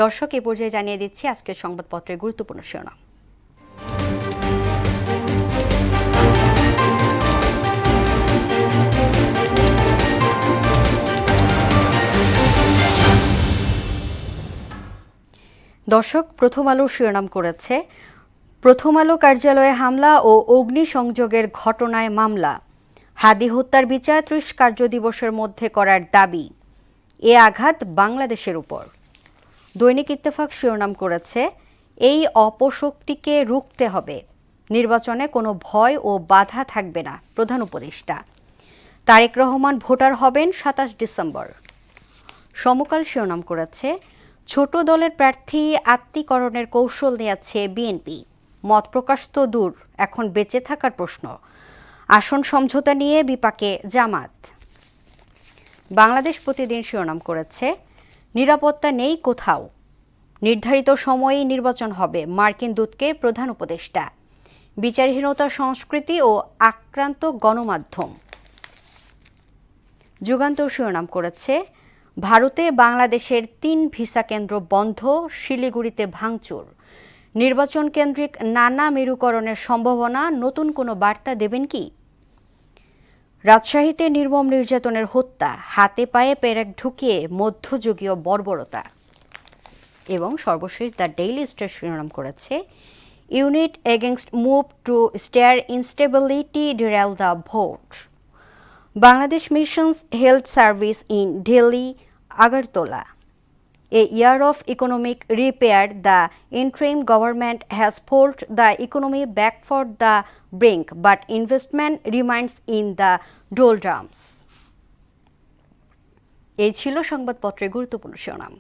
দর্শক, এই পর্যায়ে জানিয়ে দিচ্ছি আজকের সংবাদপত্রের গুরুত্বপূর্ণ শিরোনাম। দর্শক, প্রথম আলো শিরোনাম করেছে, প্রথম আলো কার্যালয়ে হামলা ও অগ্নিসংযোগের ঘটনায় মামলা, হাদি হত্যার বিচার ৩০ কার্যদিবসের মধ্যে করার দাবি, এ আঘাত বাংলাদেশের উপর। দৈনিক ইত্তেফাক শিরোনাম করেছে, এই অপশক্তিকে রুখতে হবে, নির্বাচনে কোনো ভয় ও বাধা থাকবে না, প্রধান উপদেষ্টা। তারেক রহমান ভোটার হবেন ২৭ ডিসেম্বর। সমকাল শিরোনাম করেছে, ছোট দলের প্রার্থী আত্মীকরণের কৌশল নিয়েছে বিএনপি, মত প্রকাশ তো দূর, এখন বেঁচে থাকার প্রশ্ন, আসন সমঝোতা নিয়ে বিপাকে জামাত। বাংলাদেশ প্রতিদিন শিরোনাম করেছে, নিরাপত্তা নেই কোথাও, নির্ধারিত সময়েই নির্বাচন হবে, মার্কিন দূতকে প্রধান উপদেষ্টা। বিচারহীনতার সংস্কৃতি ও আক্রান্ত গণমাধ্যম। যুগান্তর শিরোনাম করেছে, ভারতে বাংলাদেশের ৩ ভিসা কেন্দ্র বন্ধ, শিলিগুড়িতে ভাঙচুর, নির্বাচন কেন্দ্রিক নানা মেরুকরণের সম্ভাবনা, নতুন কোনো বার্তা দেবেন কি? রাজশাহীতে নির্মম নির্যাতনের হত্যা, হাতে পায়ে পেরেক ঢুকিয়ে মধ্যযুগীয় বর্বরতা। এবং সর্বশেষ দ্য ডেইলি স্টার শিরোনাম করেছে, unit against move to stair instability derail the vote, Bangladesh missions health service in Delhi, Agartala. A year of economic repair, the interim government has pulled the economy back for the brink, but investment remains in the doldrums. এই ছিল সংবাদপত্রের গুরুত্বপূর্ণ শিরোনাম।